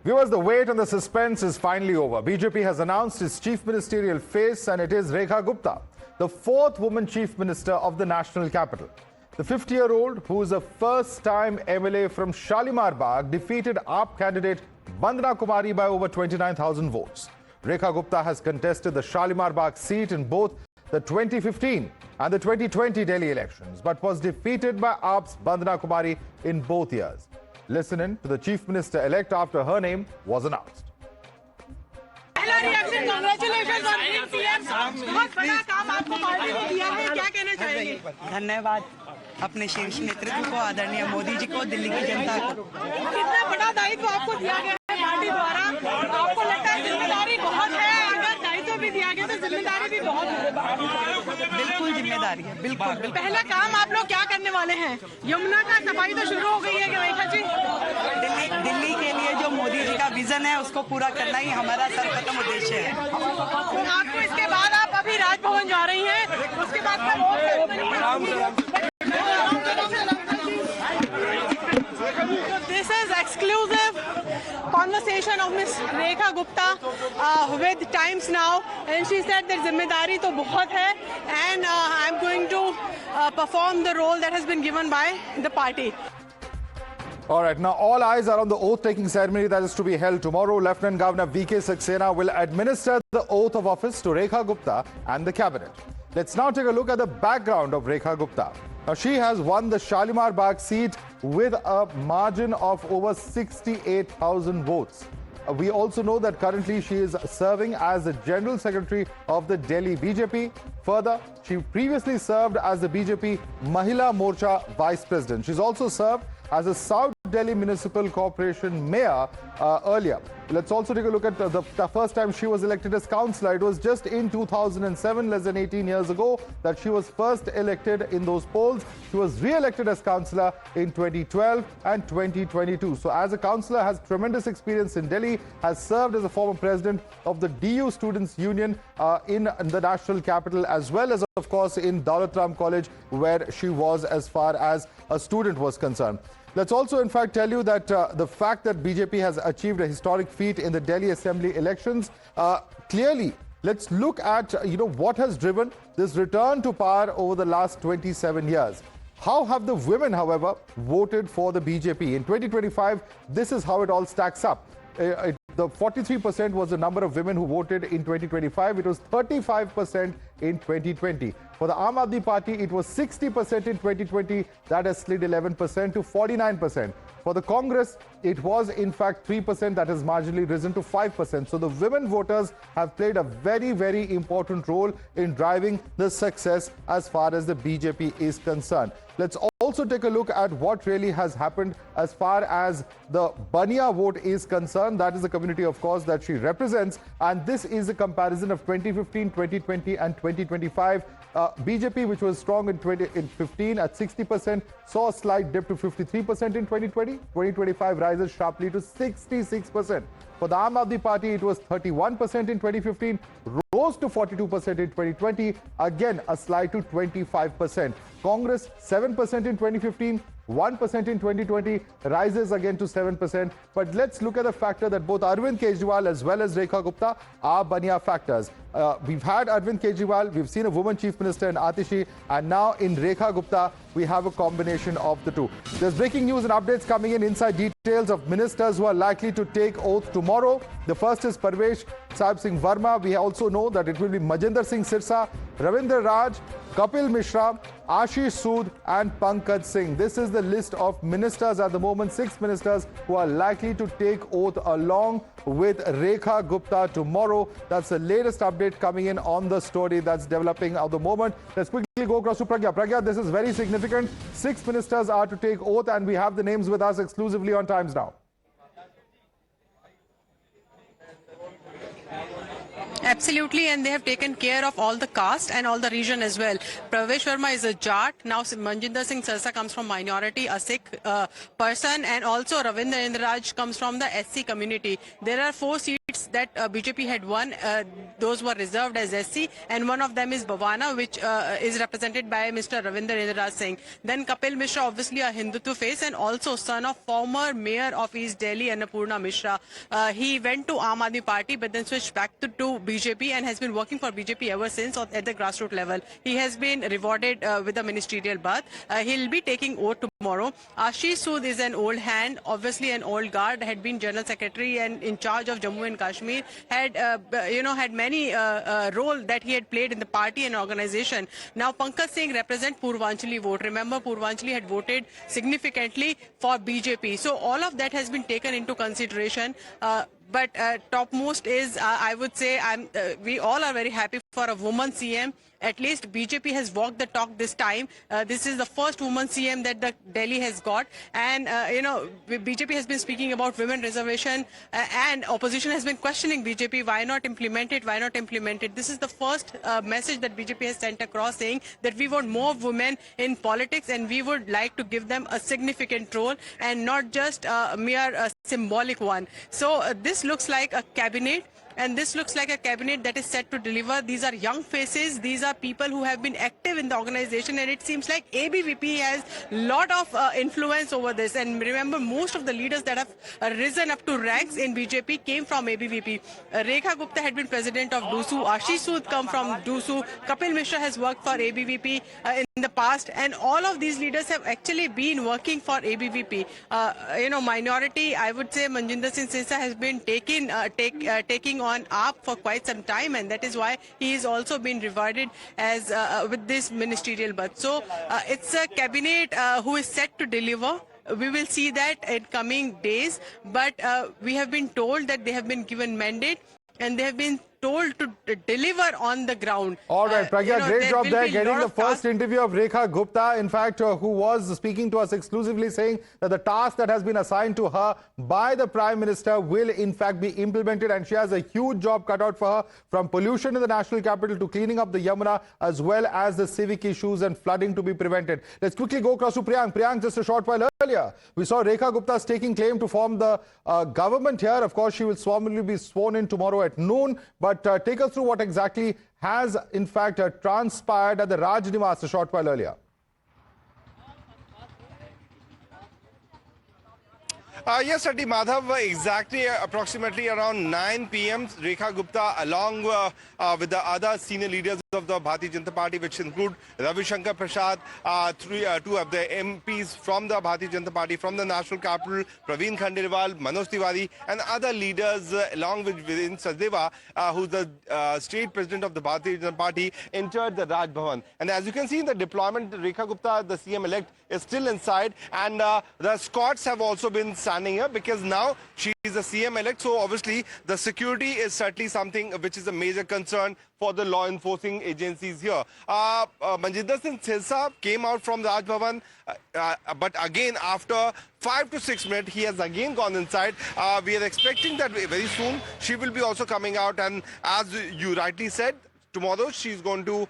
Viewers, the wait and the suspense is finally over. BJP has announced its chief ministerial face, and it is Rekha Gupta, the fourth woman chief minister of the national capital. The 50-year-old, who is a first-time MLA from Shalimar Bagh, defeated AAP candidate Baniya Kumari by over 29,000 votes. Rekha Gupta has contested the Shalimar Bagh seat in both the 2015 and the 2020 Delhi elections, but was defeated by AAP's Baniya Kumari in both years. Listen in to the Chief Minister-elect after her name was announced. पहला reaction congratulations on being CM बहुत बड़ा काम आपको party ने दिया है क्या कहना चाहेंगे धन्यवाद अपने शीर्ष नेतृत्व को आदरणीय मोदी जी को दिल्ली की जनता को कितना बड़ा दायित्व आपको दिया गया है पार्टी द्वारा आपको लगता है जिम्मेदारी बहुत है अगर दायित्व भी दिया गया तो जिम्मेदारी भी बहुत है बिल्कुल जिम्मेदारी है बिल्कुल पहला काम आप लोग क्या करने वाले हैं यमुना का सफाई तो शुरू हो गई है रेखा जी दिल्ली के लिए जो मोदी जी का विजन है उसको पूरा करना ही हमारा सर्वप्रथम उद्देश्य है तो आपको इसके बाद आप अभी राजभवन जा रही हैं उसके बाद This is exclusive conversation of Miss Rekha Gupta with Times Now, and she said that zimmedari to bahut hai, and I'm going to perform the role that has been given by the party. All right, now all eyes are on the oath-taking ceremony that is to be held tomorrow. Lieutenant Governor VK Saxena will administer the oath of office to Rekha Gupta and the cabinet. Let's now take a look at the background of Rekha Gupta. Now, she has won the Shalimar Bagh seat with a margin of over 68,000 votes. We also know that currently she is serving as the General Secretary of the Delhi BJP. Further, she previously served as the BJP Mahila Morcha Vice President. She's also served as a South Delhi Municipal Corporation Mayor earlier. Let's also take a look at the first time she was elected as councillor. It was just in 2007, less than 18 years ago, that she was first elected in those polls. She was re-elected as councillor in 2012 and 2022. So as a councillor, has tremendous experience in Delhi, has served as a former president of the DU Students' Union in the national capital, as well as, of course, in Daulat Ram College, where she was as far as a student was concerned. Let's also, in fact, tell you that the fact that BJP has achieved a historic feat in the Delhi Assembly elections, clearly, let's look at, what has driven this return to power over the last 27 years. How have the women, however, voted for the BJP? In 2025, this is how it all stacks up. The 43% was the number of women who voted in 2025. It was 35% in 2020. For the Aam Aadmi Party, it was 60% in 2020. That has slid 11% to 49%. For the Congress, it was in fact 3%. That has marginally risen to 5%. So the women voters have played a very, very important role in driving the success as far as the BJP is concerned. Let's also take a look at what really has happened as far as the Baniya vote is concerned. That is the community, of course, that she represents. And this is a comparison of 2015, 2020 and 2025. BJP, which was strong in 2015 at 60%, saw a slight dip to 53% in 2020. 2025 rises sharply to 66%. For the Aam Aadmi Party, it was 31% in 2015, rose to 42% in 2020, again a slide to 25%. Congress, 7% in 2015, 1% in 2020, rises again to 7%. But let's look at the factor that both Arvind Kejriwal as well as Rekha Gupta are Baniya factors. We've had Arvind Kejriwal, we've seen a woman chief minister in Atishi, and now in Rekha Gupta, we have a combination of the two. There's breaking news and updates coming in. Inside details of ministers who are likely to take oath tomorrow. The first is Parvesh Sahib Singh Verma. We also know that it will be Majinder Singh Sirsa, Ravindra Raj, Kapil Mishra, Ashish Sood and Pankaj Singh. This is the list of ministers at the moment, 6 ministers who are likely to take oath along with Rekha Gupta tomorrow. That's the latest update coming in on the story that's developing at the moment. Let's quickly go across to Pragya. Pragya, this is very significant. 6 ministers are to take oath and we have the names with us exclusively on Times Now. Absolutely, and they have taken care of all the caste and all the region as well. Pravesh Verma is a Jat. Now Manjinder Singh Sirsa comes from minority, a Sikh person, and also Ravindra Raj comes from the SC community. There are 4 seats seats that BJP had won, those were reserved as SC, and one of them is Bhavana, which is represented by Mr. Ravinder Indraj Singh. Then Kapil Mishra, obviously a Hindutva face, and also son of former mayor of East Delhi, Annapurna Mishra. He went to Aam Aadmi Party, but then switched back to BJP and has been working for BJP ever since at the grassroots level. He has been rewarded with a ministerial berth. He'll be taking oath tomorrow. Ashish Sood is an old hand, obviously an old guard, had been General Secretary and in charge of Jammu and Kashmir, had had many role that he had played in the party and organization. Now Pankaj Singh represents Purvanchali vote. Remember, Purvanchali had voted significantly for BJP. So all of that has been taken into consideration. But topmost is, I would say, we all are very happy for a woman CM. At least BJP has walked the talk this time. This is the first woman CM that the Delhi has got. And, BJP has been speaking about women reservation and opposition has been questioning BJP. Why not implement it? Why not implement it? This is the first message that BJP has sent across, saying that we want more women in politics and we would like to give them a significant role and not just a mere symbolic one. So this looks like a cabinet. And this looks like a cabinet that is set to deliver. These are young faces. These are people who have been active in the organization. And it seems like ABVP has a lot of influence over this. And remember, most of the leaders that have risen up to ranks in BJP came from ABVP. Rekha Gupta had been president of DUSU. Ashish Sood come from DUSU. Kapil Mishra has worked for ABVP in the past. And all of these leaders have actually been working for ABVP. Minority, I would say Manjinder Singh Sirsa has been taking on AAP for quite some time, and that is why he has also been rewarded as with this ministerial berth. So it's a cabinet who is set to deliver. We will see that in coming days, but we have been told that they have been given mandate and they have been told to deliver on the ground. All right, Pragya, great job there getting the first interview of Rekha Gupta, in fact, who was speaking to us exclusively, saying that the task that has been assigned to her by the Prime Minister will in fact be implemented, and she has a huge job cut out for her, from pollution in the national capital to cleaning up the Yamuna, as well as the civic issues and flooding to be prevented. Let's quickly go across to Priyank. Priyank, just a short while earlier, we saw Rekha Gupta staking claim to form the government here. Of course, she will formally be sworn in tomorrow at noon, but take us through what exactly has, in fact, transpired at the Raj Niwas a short while earlier. Yes, Sati Madhav, exactly approximately around 9 p.m. Rekha Gupta, along with the other senior leaders of the Bharatiya Janata Party, which include Ravi Shankar Prasad, two of the MPs from the Bharatiya Janata Party from the national capital, Praveen Khandelwal, Manoj Tiwari, and other leaders, along with Viren Sachdeva, who's the state president of the Bharatiya Janata Party, entered the Raj Bhavan. And as you can see in the deployment, Rekha Gupta, the CM-elect, is still inside, and the Scots have also been standing here because now she is a CM-elect. So obviously the security is certainly something which is a major concern for the law enforcing agencies here. Manjinder Singh Sirsa came out from the Raj Bhavan, but again after 5 to 6 minutes he has again gone inside. We are expecting that very soon she will be also coming out, and as you rightly said, tomorrow she's going to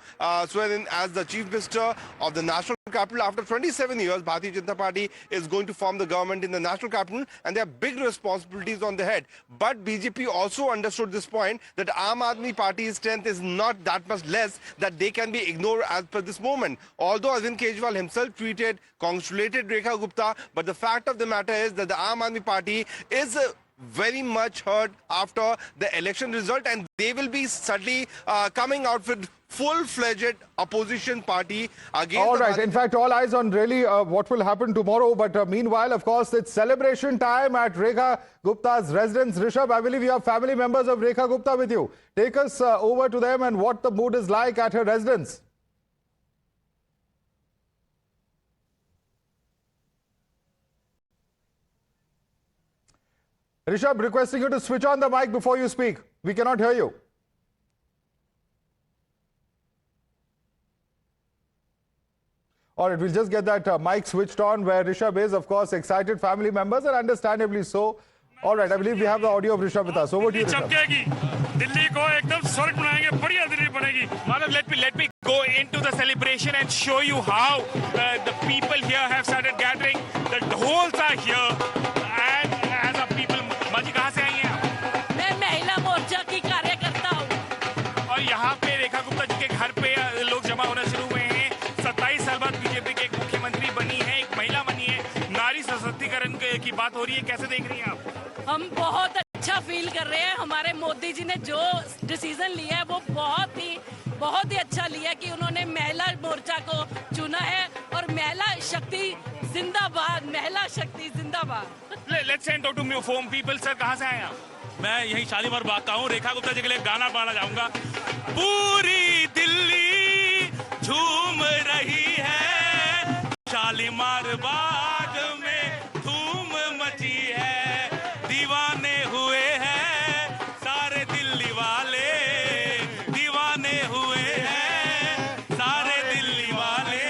swear in as the Chief Minister of the national capital. After 27 years, Bharatiya Janata Party is going to form the government in the national capital, and there are big responsibilities on the head. But BJP also understood this point, that Aam Aadmi Party's strength is not that much less that they can be ignored as per this moment. Although Arvind Kejriwal himself tweeted, congratulated Rekha Gupta, but the fact of the matter is that the Aam Aadmi Party is very much hurt after the election result, and they will be suddenly coming out with full-fledged opposition party against. All right. In fact, all eyes on really what will happen tomorrow. But meanwhile, of course, it's celebration time at Rekha Gupta's residence. Rishabh, I believe you have family members of Rekha Gupta with you. Take us over to them and what the mood is like at her residence. Rishabh, requesting you to switch on the mic before you speak. We cannot hear you. All right, we'll just get that mic switched on where Rishabh is, of course, excited family members, and understandably so. All right, I believe we have the audio of Rishabh with us. Over to you, Rishabh. Let me go into the celebration and show you how the people here have started gathering. The dhols are here, and as a people, Maji, kahan se aayi hain? मैं महिला की बात हो रही है, कैसे देख रही हैं आप? हम बहुत अच्छा फील कर रहे हैं। हमारे मोदी जी ने जो डिसीजन लिया है वो बहुत ही अच्छा लिया कि उन्होंने महिला मोर्चा को चुना है और महिला शक्ति जिंदाबाद, महिला शक्ति जिंदाबाद। Let's send to mew foam people. Sir कहाँ से आए आप? मैं यही शालीमार बाग का हूँ। रेखा गुप्ता जी के लिए गाना गाना चाहूंगा। पूरी दिल्ली झूम रही है, शालीमार बाग में धूम मची है, दीवाने हुए हैं सारे दिल्ली वाले, दीवाने हुए हैं सारे दिल्ली वाले।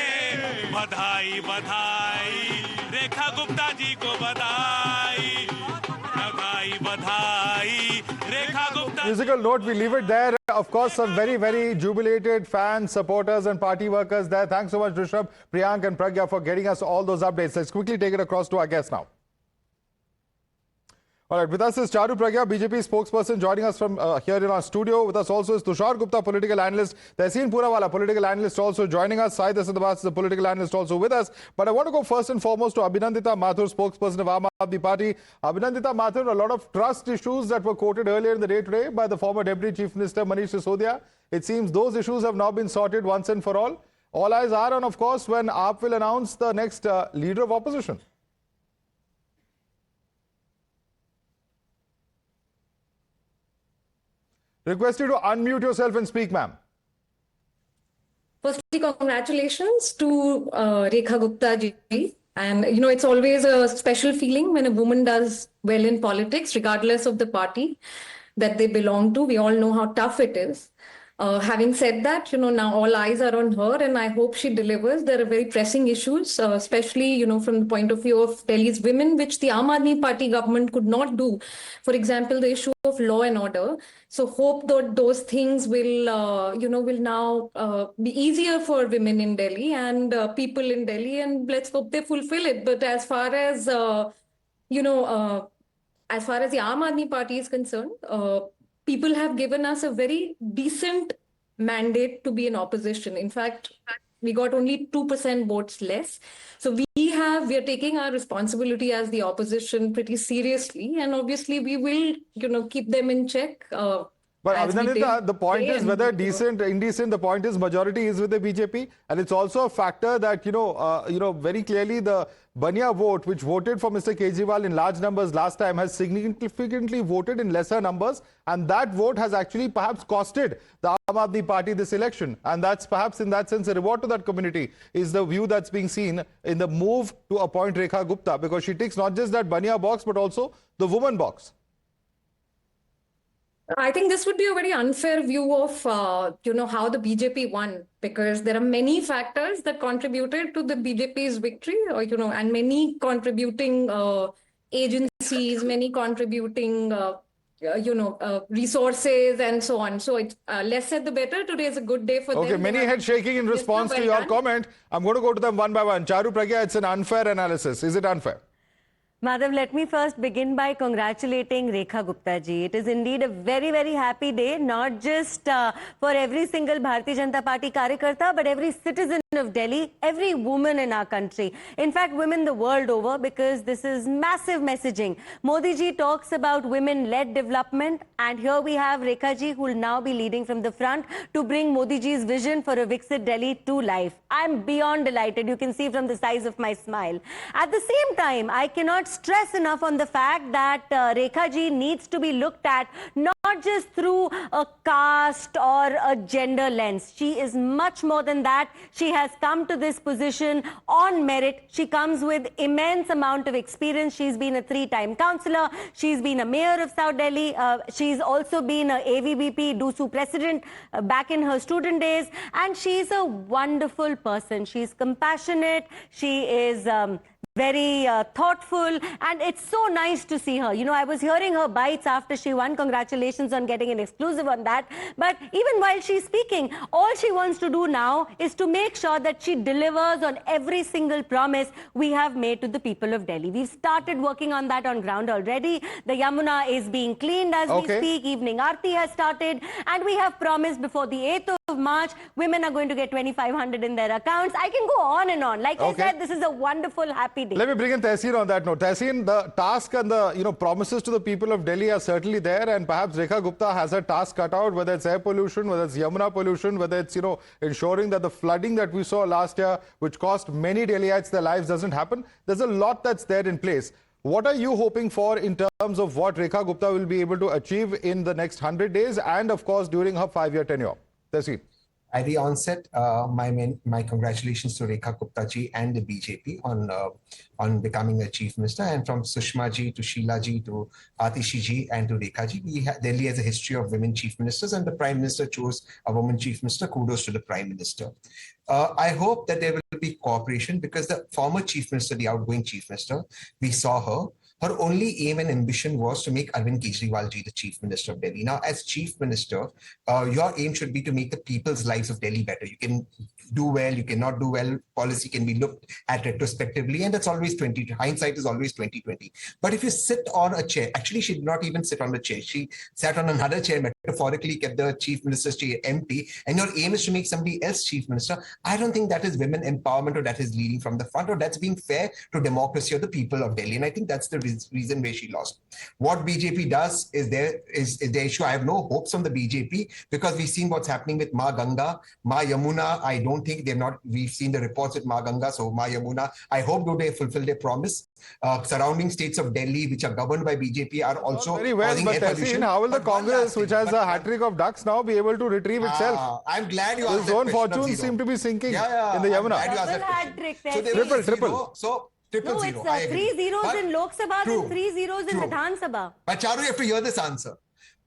बधाई बधाई रेखा गुप्ता जी को बधाई, बधाई बधाई Rekha Gupta. Musical note, we leave it there. Of course, some very, very jubilated fans, supporters and party workers there. Thanks so much, Rishabh, Priyank and Pragya for getting us all those updates. Let's quickly take it across to our guests now. All right, with us is Charu Pragya, BJP spokesperson, joining us from here in our studio. With us also is Tushar Gupta, political analyst. Tehseen Poonawala, political analyst, also joining us. Syed Asad Abbas is a political analyst, also with us. But I want to go first and foremost to Abhinandita Mathur, spokesperson of Aam Aadmi Party. Abhinandita Mathur, a lot of trust issues that were quoted earlier in the day today by the former Deputy Chief Minister Manish Sisodia. It seems those issues have now been sorted once and for all. All eyes are on, of course, when AAP will announce the next leader of opposition. Request you to unmute yourself and speak, ma'am. Firstly, congratulations to Rekha Gupta ji. And, you know, it's always a special feeling when a woman does well in politics, regardless of the party that they belong to. We all know how tough it is. Having said that, you know, now all eyes are on her and I hope she delivers. There are very pressing issues, especially, you know, from the point of view of Delhi's women, which the Aam Aadmi Party government could not do. For example, the issue of law and order. So hope that those things will, you know, will now be easier for women in Delhi and people in Delhi, and let's hope they fulfill it. But as far as, you know, as far as the Aam Aadmi Party is concerned, people have given us a very decent mandate to be in opposition. In fact, we got only 2% votes less. So we are taking our responsibility as the opposition pretty seriously. And obviously we will, you know, keep them in check. But Abhinandita, the point is whether decent, indecent, the point is majority is with the BJP. And it's also a factor that, you know, very clearly the Baniya vote, which voted for Mr. Kejriwal in large numbers last time, has significantly voted in lesser numbers. And that vote has actually perhaps costed the Aam Aadmi Party this election. And that's perhaps in that sense a reward to that community, is the view that's being seen in the move to appoint Rekha Gupta, because she ticks not just that Baniya box, but also the woman box. I think this would be a very unfair view of, you know, how the BJP won, because there are many factors that contributed to the BJP's victory, or, you know, and many contributing agencies, many contributing, you know, resources and so on. So it's less said the better. Today is a good day for them. Okay, many head shaking in response to your comment. I'm going to go to them one by one. Charu Pragya, it's an unfair analysis. Is it unfair? Madhav, let me first begin by congratulating Rekha Gupta ji. It is indeed a very, very happy day, not just for every single Bharatiya Janata Party karyakarta, but every citizen of Delhi, every woman in our country. In fact, women the world over, because this is massive messaging. Modi ji talks about women-led development, and here we have Rekha ji, who will now be leading from the front to bring Modi ji's vision for a Viksit Delhi to life. I'm beyond delighted. You can see from the size of my smile. At the same time, I cannot stress enough on the fact that Rekha ji needs to be looked at not just through a caste or a gender lens. She is much more than that. She has come to this position on merit. She comes with immense amount of experience. She's been a 3-time councillor. She's been a mayor of South Delhi. She's also been a AVBP DUSU president back in her student days. And she's a wonderful person. She's compassionate. She is very thoughtful, and it's so nice to see her. You know, I was hearing her bites after she won. Congratulations on getting an exclusive on that. But even while she's speaking, all she wants to do now is to make sure that she delivers on every single promise we have made to the people of Delhi. We've started working on that on ground already. The Yamuna is being cleaned as we speak. Evening Aarti has started, and we have promised before the 8th of of March, women are going to get 2,500 in their accounts. I can go on and on. Like I said, this is a wonderful, happy day. Let me bring in Tehseen on that note. Tehseen, the task and the promises to the people of Delhi are certainly there, and perhaps Rekha Gupta has a task cut out, whether it's air pollution, whether it's Yamuna pollution, whether it's ensuring that the flooding that we saw last year, which cost many Delhiites their lives, doesn't happen. There's a lot that's there in place. What are you hoping for in terms of what Rekha Gupta will be able to achieve in the next 100 days and, of course, during her 5-year tenure? Tehseen. At the onset, my congratulations to Rekha Gupta ji and the BJP on becoming a chief minister, and from Sushma ji to Sheila ji to Atishi ji and to Rekha ji. Delhi has a history of women chief ministers, and the Prime Minister chose a woman chief minister. Kudos to the Prime Minister. I hope that there will be cooperation, because the former chief minister, the outgoing chief minister, we saw her. Her only aim and ambition was to make Arvind Kejriwal ji the chief minister of Delhi. Now, as chief minister, your aim should be to make the people's lives of Delhi better. You can do well, you cannot do well. Policy can be looked at retrospectively, and that's always hindsight is always 20/20. But if you sit on a chair, actually, she did not even sit on the chair. She sat on another chair, metaphorically kept the chief minister's chair empty, and your aim is to make somebody else chief minister. I don't think that is women empowerment, or that is leading from the front, or that's being fair to democracy or the people of Delhi. And I think that's the reason where she lost. What BJP does is their issue. I have no hopes on the BJP, because we've seen what's happening with Ma Ganga, Ma Yamuna. I don't think we've seen the reports with Ma Ganga, so Ma Yamuna, I hope they fulfill their promise. Surrounding states of Delhi, which are governed by BJP, are also very well, causing but air pollution. How will the Congress, which has a hat-trick of ducks now, be able to retrieve itself? I'm glad you asked Its that own question. fortunes seem to be sinking in the I'm Yamuna. glad you asked that question. Triple. So triple No, zero. it's 3 zeros in Lok Sabha and 3 zeros in True. Vidhan Sabha. But Charu, you have to hear this answer.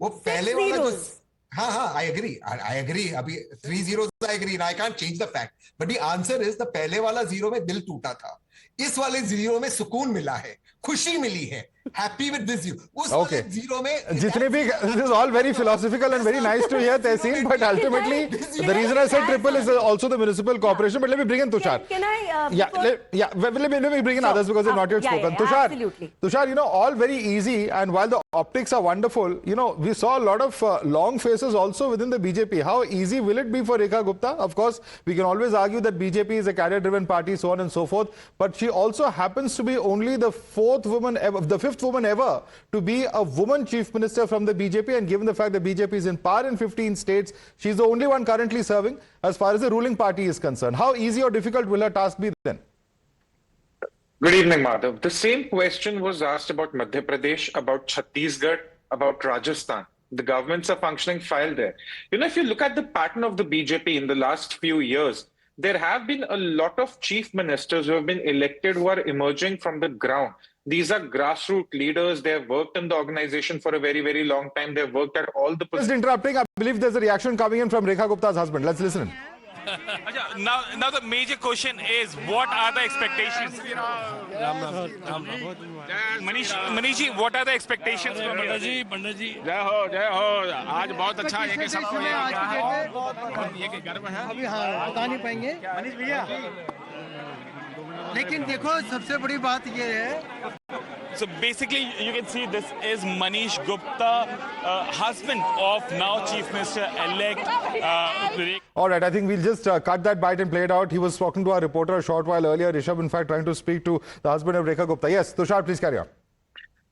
वो पहले वाला जो I agree. I agree. अभी 3 zeros I agree. And I can't change the fact. But the answer is, the पहले वाला zero में दिल टूटा था. इस वाले zero में सुकून मिला है, खुशी मिली है. Happy with this zero. उस वाले zero में जितने भी, this is all very philosophical and very nice to hear, Tehseen, but ultimately the reason I said triple is also the municipal corporation. But let me bring in Tushar. Can I? Let me bring in others, because they've not yet spoken. Tushar, absolutely. Tushar, all very easy, and while the optics are wonderful, we saw a lot of long faces also within the BJP. How easy will it be for Rekha Gupta? Of course, we can always argue that BJP is a cadre-driven party, so on and so forth, but she also happens to be only the fifth woman ever to be a woman chief minister from the BJP, and given the fact that BJP is in power in 15 states, she's the only one currently serving as far as the ruling party is concerned. How easy or difficult will her task be then? Good evening, Madhav. The same question was asked about Madhya Pradesh, about Chhattisgarh, about Rajasthan. The governments are functioning file there. If you look at the pattern of the BJP in the last few years, there have been a lot of chief ministers who have been elected who are emerging from the ground. These are grassroots leaders. They have worked in the organization for a very, very long time. They've worked at all the positions. Just interrupting, I believe there's a reaction coming in from Rekha Gupta's husband. Let's listen. Now the major question is, what are the expectations? Manish ji, what are the expectations from पंडित जी जय हो आज बहुत अच्छा है कि सबको ये गर्व है अभी हाँ बता नहीं पाएंगे मनीष भैया लेकिन देखो सबसे बड़ी बात ये है So basically, you can see this is Manish Gupta, husband of now Chief Minister-elect. All right, I think we'll just cut that bite and play it out. He was talking to our reporter a short while earlier, Rishabh, in fact, trying to speak to the husband of Rekha Gupta. Yes, Tushar, please carry on.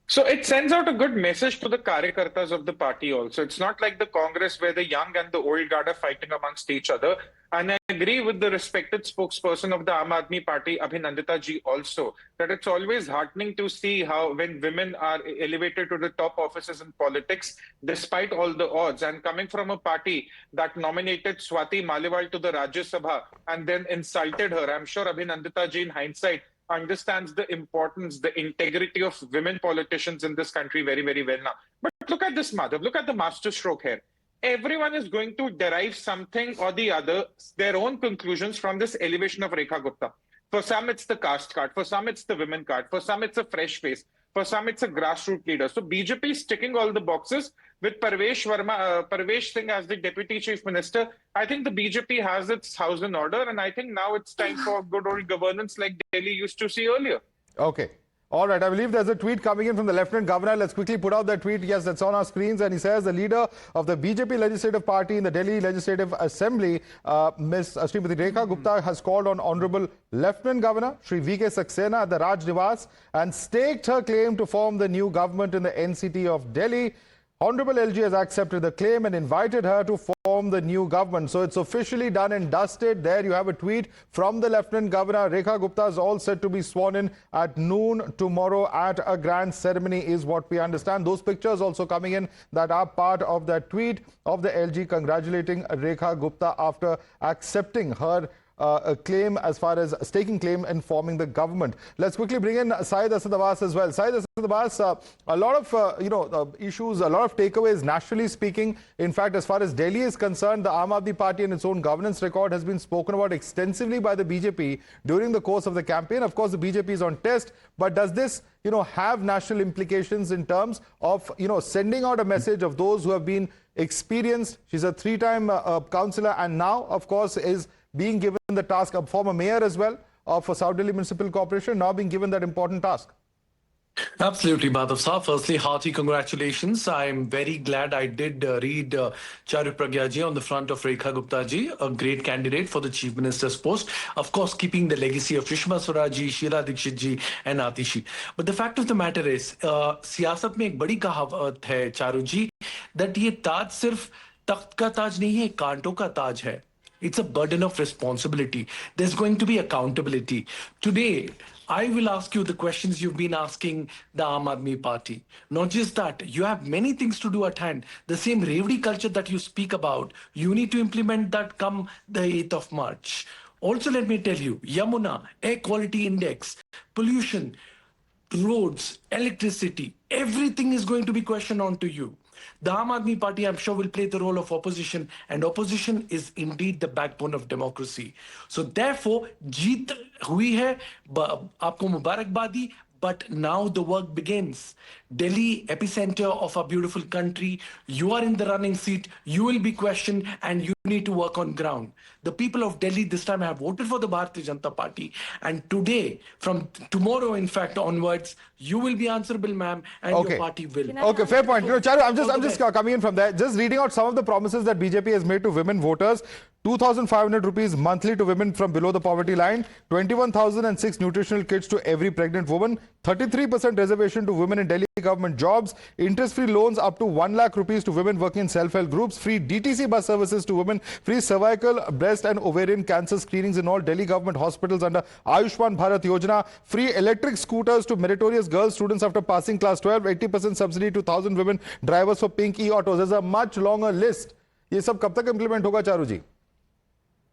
So it sends out a good message to the Karyakartas of the party also. It's not like the Congress where the young and the old guard are fighting amongst each other. And I agree with the respected spokesperson of the Aam Aadmi Party, Madhavdas G, also, that it's always heartening to see how when women are elevated to the top offices in politics, despite all the odds, and coming from a party that nominated Swati Maliwal to the Rajya Sabha and then insulted her, I'm sure Madhavdas G in hindsight understands the importance, the integrity of women politicians in this country very, very well now. But look at this, Madhav. Look at the masterstroke here. Everyone is going to derive something or the other, their own conclusions from this elevation of Rekha Gupta. For some, it's the caste card. For some, it's the women card. For some, it's a fresh face. For some, it's a grassroots leader. So BJP is ticking all the boxes. With Parvesh Singh as the Deputy Chief Minister, I think the BJP has its house in order, and I think now it's time for good old governance like Delhi used to see earlier. Okay. All right, I believe there's a tweet coming in from the Lieutenant Governor. Let's quickly put out that tweet. Yes, that's on our screens. And he says the leader of the BJP Legislative Party in the Delhi Legislative Assembly, Ms. Srimati Rekha Gupta, has called on Honorable Lieutenant Governor Shri Vk Saxena at the Raj Niwas and staked her claim to form the new government in the NCT of Delhi. Honorable LG has accepted the claim and invited her to form the new government. So it's officially done and dusted. There you have a tweet from the Lieutenant Governor. Rekha Gupta is all set to be sworn in at noon tomorrow at a grand ceremony is what we understand. Those pictures also coming in that are part of that tweet of the LG congratulating Rekha Gupta after accepting her a claim as far as staking claim in forming the government. Let's quickly bring in Syed Asad Abbas as well. Syed Asad Abbas, a lot of issues, a lot of takeaways nationally speaking. In fact, as far as Delhi is concerned, the Aam Aadmi Party and its own governance record has been spoken about extensively by the BJP during the course of the campaign. Of course, the BJP is on test, but does this have national implications in terms of sending out a message of those who have been experienced? She's a three-time councillor and now, of course, is being given the task, a former mayor as well of South Delhi Municipal Corporation, now being given that important task. Absolutely, Madhav Saab. Firstly, hearty congratulations. I'm very glad I did read Charu Pragya ji on the front of Rekha Gupta ji, a great candidate for the Chief Minister's post. Of course, keeping the legacy of Sushma Swaraj ji, Sheila Dikshit ji and Atishi. But the fact of the matter is, siyasat mein ek badi kahavat hai, Charu ji, that ye taaj sirf takht ka taaj nahi hai, kaanton ka taaj hai. It's a burden of responsibility. There's going to be accountability. Today, I will ask you the questions you've been asking the Aam Aadmi Party. Not just that, you have many things to do at hand. The same Revdi culture that you speak about, you need to implement that come the 8th of March. Also, let me tell you, Yamuna, Air Quality Index, pollution, roads, electricity, everything is going to be questioned on to you. The Aam Aadmi Party, I'm sure, will play the role of opposition, and opposition is indeed the backbone of democracy. So therefore, jeet hui hai, aapko mubarakbadi, but now the work begins. Delhi, epicenter of our beautiful country, you are in the running seat, you will be questioned, and you need to work on ground. The people of Delhi this time have voted for the Bharatiya Janata Party, and today, from tomorrow in fact onwards, you will be answerable, ma'am, and your party will. Okay, fair point. Charu, I'm just coming in from there. Just reading out some of the promises that BJP has made to women voters. 2,500 rupees monthly to women from below the poverty line, 21,006 nutritional kits to every pregnant woman, 33% reservation to women in Delhi government jobs, interest-free loans up to 1 lakh rupees to women working in self-help groups, free DTC bus services to women, free cervical, breast and ovarian cancer screenings in all Delhi government hospitals under Ayushman Bharat Yojana, free electric scooters to meritorious girl students after passing class 12, 80% subsidy to 1,000 women drivers for pink e-autos. There's a much longer list. ये सब कब तक implement होगा चारू जी?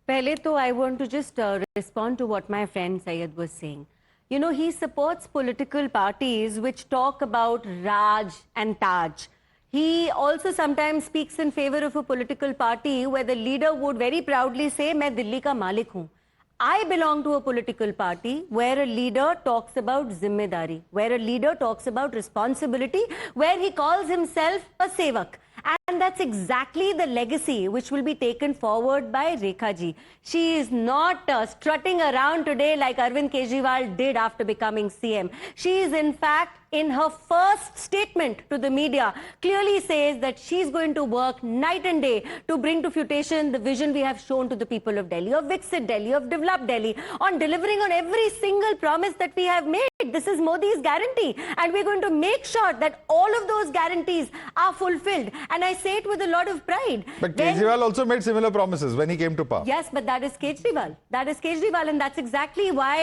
Pehle to I want to just respond to what my friend Syed was saying. You know, he supports political parties which talk about Raj and Taj. He also sometimes speaks in favor of a political party where the leader would very proudly say, "Main Delhi ka Malik hoon." I belong to a political party where a leader talks about zimmedari, where a leader talks about responsibility, where he calls himself a sevak. And that's exactly the legacy which will be taken forward by Rekha ji. She is not strutting around today like Arvind Kejriwal did after becoming CM. She is in fact, in her first statement to the media, clearly says that she's going to work night and day to bring to fruition the vision we have shown to the people of Delhi, of Viksit Delhi, of developed Delhi, on delivering on every single promise that we have made. This is Modi's guarantee, and we're going to make sure that all of those guarantees are fulfilled. And I say it with a lot of pride. But Kejriwal also made similar promises when he came to power. Yes, but that is Kejriwal. That is Kejriwal, and that's exactly why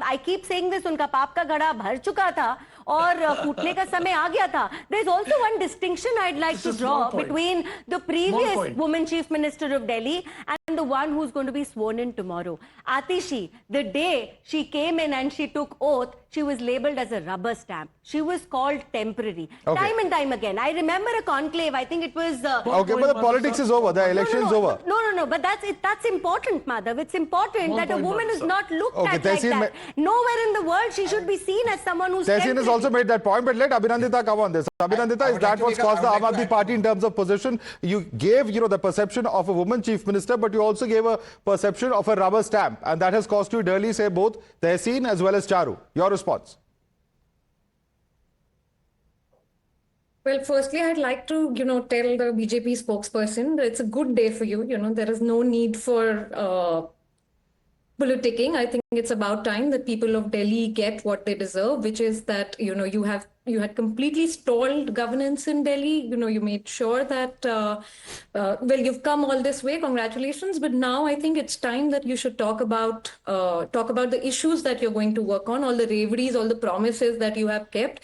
I keep saying this. Unka paap ka ghada bhar chuka tha. और फूटने का समय आ गया था. There is also one distinction I'd like to draw between the previous woman chief minister of Delhi and the one who's going to be sworn in tomorrow. Atishi, the day she came in and she took oath, she was labelled as a rubber stamp. She was called temporary. Time and time again. I remember a conclave. I think it was... okay, but the politics is over. The election is over. No. But that's important, Madhav. It's important that a woman is not looked at like that. Nowhere in the world she should be seen as someone who's Tehseen has also made that point, but let Abhinandita come on this. Abhinandita, is that what's caused the Aam Aadmi Party in terms of position? You gave, the perception of a woman chief minister, but you also gave a perception of a rubber stamp, and that has cost you dearly, say both Tehseen as well as Charu. Your response? Well, firstly, I'd like to, tell the BJP spokesperson that it's a good day for you. There is no need for politicking. I think it's about time that people of Delhi get what they deserve, which is that, you had completely stalled governance in Delhi. You made sure that, well, you've come all this way. Congratulations. But now I think it's time that you should talk about the issues that you're going to work on, all the reveries, all the promises that you have kept.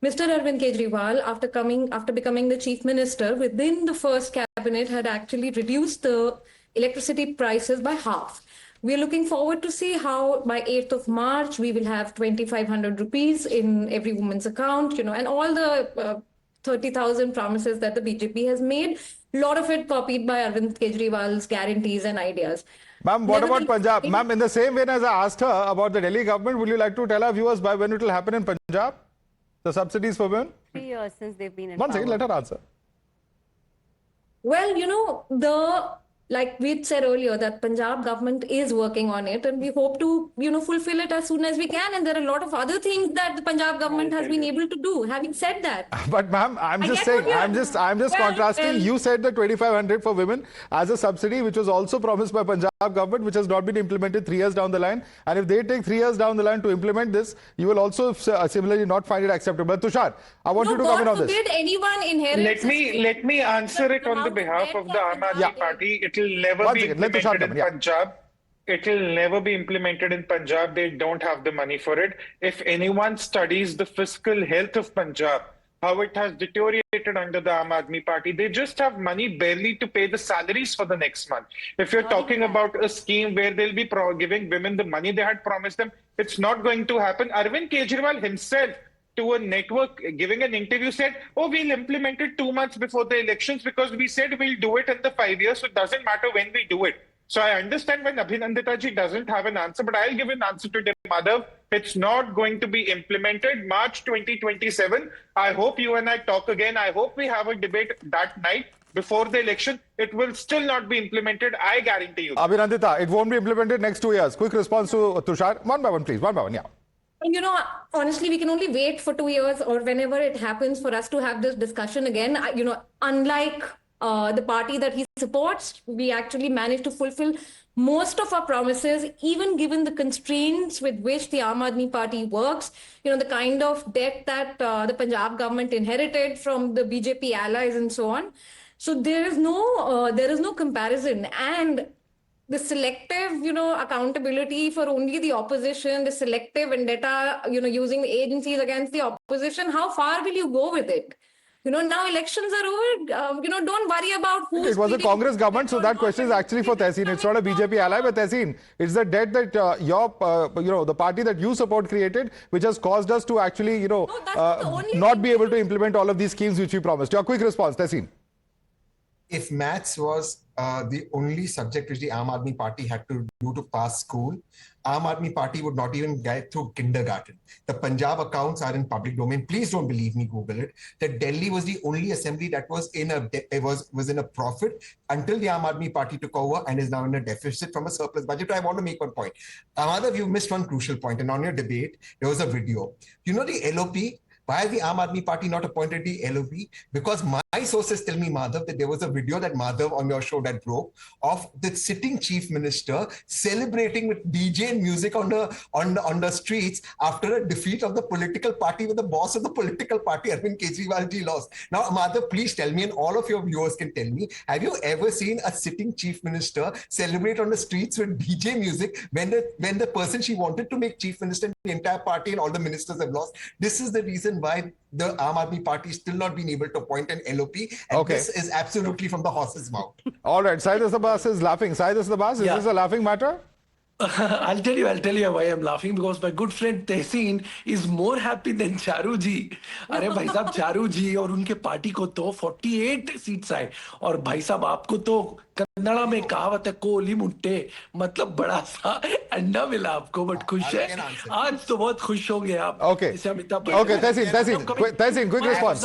Mr. Arvind Kejriwal, after becoming the chief minister, within the first cabinet had actually reduced the electricity prices by half. We are looking forward to see how by 8th of March, we will have 2,500 rupees in every woman's account, and all the 30,000 promises that the BJP has made, a lot of it copied by Arvind Kejriwal's guarantees and ideas. Ma'am, what about Punjab? Ma'am, in the same way as I asked her about the Delhi government, would you like to tell our viewers by when it will happen in Punjab? The subsidies for women? 3 years since they've been in One power. second, let her answer. Well, like we said earlier, that Punjab government is working on it, and we hope to, fulfill it as soon as we can. And there are a lot of other things that the Punjab government has been able to do. Having said that, But ma'am, I'm just saying, I'm just contrasting. You said the 2,500 for women as a subsidy, which was also promised by Punjab government, which has not been implemented 3 years down the line. And if they take 3 years down the line to implement this, you will also similarly not find it acceptable. But Tushar, I want you to comment on this. Did anyone inherit? Let me answer it on the behalf of the Aam Aadmi Party. It will never One be second, let Tushar implemented in come, yeah. Punjab. It will never be implemented in Punjab. They don't have the money for it. If anyone studies the fiscal health of Punjab, how it has deteriorated under the Aam Aadmi Party, they just have money barely to pay the salaries for the next month. If you're talking about a scheme where they'll be giving women the money they had promised them, it's not going to happen. Arvind Kejriwal himself, to a network giving an interview, said, oh, we'll implement it 2 months before the elections because we said we'll do it in the 5 years, so it doesn't matter when we do it. So I understand when Abhinandita ji doesn't have an answer, but I'll give an answer to Madhav. It's not going to be implemented. March 2027. I hope you and I talk again. I hope we have a debate that night before the election. It will still not be implemented. I guarantee you. Abhinandita, it won't be implemented next 2 years. Quick response to Tushar. One by one, please. One by one, yeah. Honestly, we can only wait for 2 years or whenever it happens for us to have this discussion again. Unlike the party that he supports, we actually managed to fulfill most of our promises, even given the constraints with which the Aam Aadmi Party works, the kind of debt that the Punjab government inherited from the BJP allies and so on. So there is no comparison. And the selective, accountability for only the opposition, the selective vendetta, using the agencies against the opposition, how far will you go with it? Now elections are over. Don't worry about who. It was a Congress government, so that question is actually for Tehseen. It's not a BJP ally, but Tehseen, it's the debt that the party that you support created, which has caused us to actually, not be able to implement all of these schemes which we promised. Your quick response, Tehseen. If maths was the only subject which the Aam Aadmi Party had to do to pass school, Aam Aadmi Party would not even get through kindergarten. The Punjab accounts are in public domain. Please don't believe me, Google it. That Delhi was the only assembly that was in a profit until the Aam Aadmi Party took over and is now in a deficit from a surplus budget. I want to make one point. Madhav, you missed one crucial point, and on your debate, there was a video. The LOP. Why the Aam Aadmi Party not appointed the LOP? Because my sources tell me, Madhav, that there was a video that Madhav on your show that broke of the sitting chief minister celebrating with DJ and music on the streets after a defeat of the political party with the boss of the political party, Arvind Kejriwal ji, lost. Now, Madhav, please tell me, and all of your viewers can tell me, have you ever seen a sitting chief minister celebrate on the streets with DJ music when the person she wanted to make chief minister and the entire party and all the ministers have lost? This is the reason why the Aam Aadmi Party is still not being able to appoint an LOP, and this is absolutely from the horse's mouth. All right, Syed Abbas is laughing. Syed Abbas, is this a laughing matter? I'll tell you why I'm laughing, because my good friend Tehseen is more happy than Charu ji. अरे भाई साहब, चारू जी और उनके party को तो 48 seats आए और भाई साहब आपको तो कन्नड़ा में कहावत है कोली मुट्टे, मतलब बड़ा सा अंडा मिला आपको, बट खुश है आज तो बहुत खुश होंगे आप. Okay. Okay, Tehseen, quick response.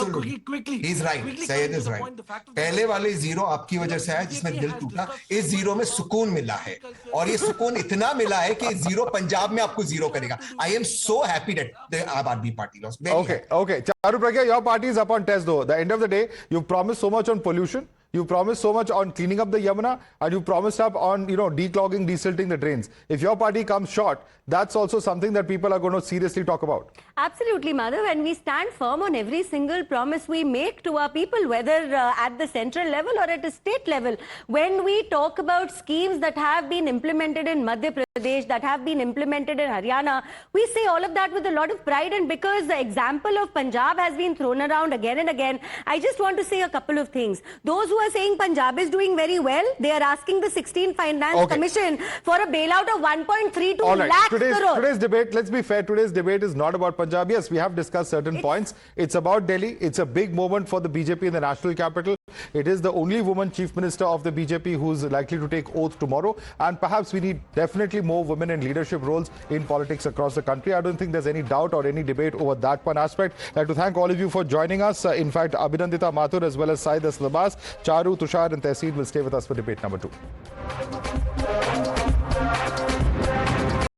He's right. Syed is right. पहले वाले जीरो आपकी वजह से आया जिसमें दिल टूटा. इस जीरो में सुकून मिला है और ये सुकून इतना मिला है कि जीरो पंजाब में आपको जीरो करेगा. I am so happy that the Aam Aadmi Party lost. Okay. Charu Pragya, your party is up on test though. The end of the day, you promised so much on pollution. You promised so much on cleaning up the Yamuna, and you promised up on, declogging, desilting the drains. If your party comes short, that's also something that people are going to seriously talk about. Absolutely, Madhav, and we stand firm on every single promise we make to our people, whether at the central level or at a state level. When we talk about schemes that have been implemented in Madhya Pradesh, that have been implemented in Haryana, we say all of that with a lot of pride, and because the example of Punjab has been thrown around again and again, I just want to say a couple of things. Those who are saying Punjab is doing very well, they are asking the 16th Finance Commission for a bailout of 1.32 lakh crore. Today's debate, let's be fair, today's debate is not about Punjab. Yes, we have discussed certain points. It's about Delhi. It's a big moment for the BJP in the national capital. It is the only woman chief minister of the BJP who's likely to take oath tomorrow. And perhaps we need definitely more women in leadership roles in politics across the country. I don't think there's any doubt or any debate over that one aspect. I'd like to thank all of you for joining us. In fact, Abhinandita Mathur as well as Said Aslabas, Charu, Tushar and Tehseen will stay with us for debate number 2.